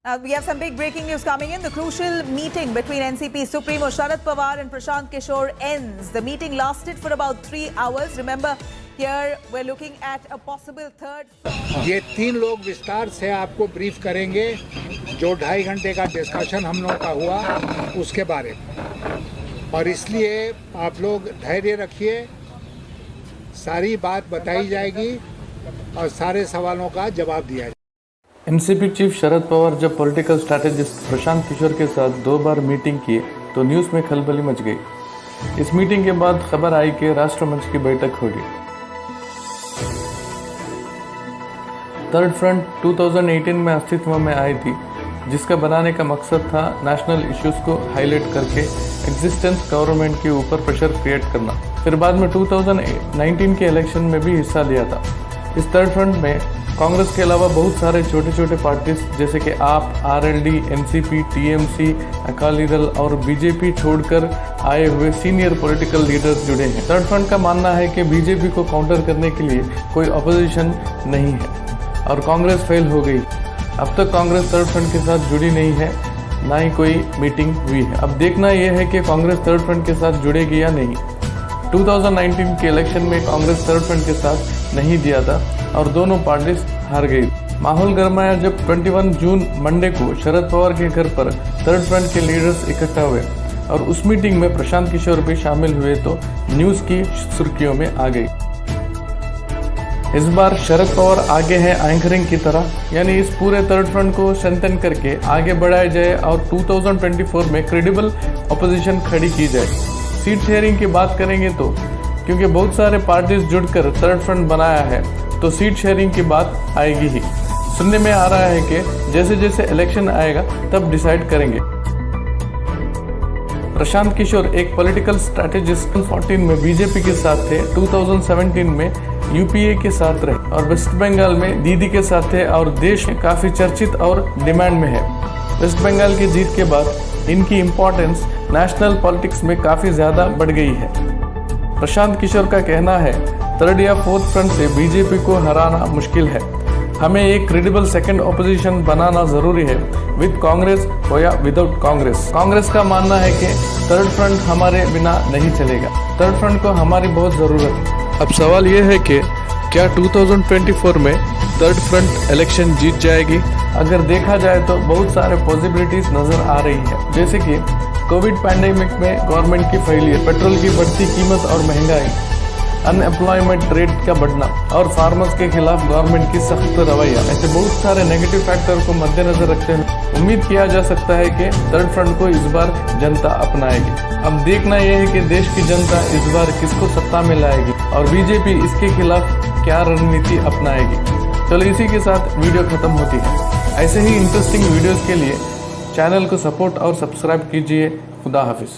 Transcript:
We have some big breaking news coming in. The crucial meeting between NCP Supremo Sharad Pawar and Prashant Kishore ends. The meeting lasted for about 3 hours. Remember, here we're looking at a possible third. ये तीन लोग विस्तार से आपको brief करेंगे जो 2.5 घंटे का डिस्कशन हम लोग का हुआ उसके बारे में, और इसलिए आप लोग धैर्य रखिए, सारी बात बताई जाएगी और सारे सवालों का जवाब दिया जाएगा। एनसीपी चीफ शरद पवार जब पॉलिटिकल स्ट्रैटेजिस्ट प्रशांत किशोर के साथ 2 बार मीटिंग किए तो न्यूज़ में खलबली मच गई। इस मीटिंग के बाद खबर आई कि राष्ट्रमंच की बैठक होगी। थर्ड फ्रंट 2018 में अस्तित्व में आई थी, जिसका बनाने का मकसद था नेशनल इश्यूज को हाईलाइट करके एग्जिस्टेंस गवर्नमेंट के ऊपर प्रेशर क्रिएट करना। फिर बाद में 2019 के इलेक्शन में भी हिस्सा लिया था। इस थर्ड फ्रंट में कांग्रेस के अलावा बहुत सारे छोटे छोटे पार्टीज जैसे कि आप, RLD, NCP, TMC, Akali Dal और बीजेपी छोड़कर आए हुए सीनियर पॉलिटिकल लीडर्स जुड़े हैं। थर्ड फ्रंट का मानना है कि बीजेपी को काउंटर करने के लिए कोई अपोजिशन नहीं है और कांग्रेस फेल हो गई। अब तक कांग्रेस थर्ड फ्रंट के साथ जुड़ी नहीं है, ना ही कोई मीटिंग हुई है। अब देखना यह है कि कांग्रेस थर्ड फ्रंट के साथ जुड़ेगी या नहीं। 2019 के इलेक्शन में कांग्रेस थर्ड फ्रंट के साथ नहीं दिया था और दोनों पार्टीज हार गई। माहौल गरमाया जब 21 जून मंडे को शरद पवार के घर पर थर्ड फ्रंट के लीडर्स इकट्ठा हुए और उस मीटिंग में प्रशांत किशोर भी शामिल हुए तो न्यूज की सुर्खियों में आ गई। इस बार शरद पवार आगे हैं एंकरिंग की तरह, यानी इस पूरे थर्ड फ्रंट को स्ट्रेंथन करके आगे बढ़ाया जाए और 2024 में क्रेडिबल अपोजिशन खड़ी की जाए। सीट शेयरिंग की बात करेंगे तो क्योंकि बहुत सारे पार्टीज जुड़कर थर्ड फ्रंट बनाया है तो सीट शेयरिंग की बात आएगी ही। सुनने में आ रहा है कि जैसे जैसे इलेक्शन आएगा तब डिसाइड करेंगे। प्रशांत किशोर एक पॉलिटिकल स्ट्रैटेजिस्ट 2014 में बीजेपी के साथ थे, 2017 में यूपीए के साथ रहे और वेस्ट बंगाल में दीदी के साथ थे और देश में काफी चर्चित और डिमांड में है। वेस्ट बंगाल की जीत के बाद इनकी इम्पोर्टेंस नेशनल पॉलिटिक्स में काफी ज्यादा बढ़ गई है। प्रशांत किशोर का कहना है थर्ड या फोर्थ फ्रंट से बीजेपी को हराना मुश्किल है, हमें एक क्रेडिबल सेकंड ऑपोजिशन बनाना जरूरी है, विद कांग्रेस हो या विदाउट कांग्रेस। कांग्रेस का मानना है कि थर्ड फ्रंट हमारे बिना नहीं चलेगा, थर्ड फ्रंट को हमारी बहुत जरूरत है। अब सवाल यह है कि क्या 2024 में थर्ड फ्रंट इलेक्शन जीत जाएगी? अगर देखा जाए तो बहुत सारे पॉसिबिलिटीज नजर आ रही है, जैसे कि कोविड पैंडेमिक में गवर्नमेंट की फेलियर, पेट्रोल की बढ़ती कीमत और महंगाई, अनएम्प्लॉयमेंट रेट का बढ़ना और फार्मर्स के खिलाफ गवर्नमेंट की सख्त रवैया, ऐसे बहुत सारे नेगेटिव फैक्टर को मद्देनजर रखते हुए उम्मीद किया जा सकता है कि थर्ड फ्रंट को इस बार जनता अपनाएगी। अब देखना यह है कि देश की जनता इस बार किसको सत्ता में लाएगी और बीजेपी इसके खिलाफ क्या रणनीति अपनाएगी। चलो इसी के साथ वीडियो खत्म होती है। ऐसे ही इंटरेस्टिंग वीडियोस के लिए चैनल को सपोर्ट और सब्सक्राइब कीजिए। खुदा हाफिज।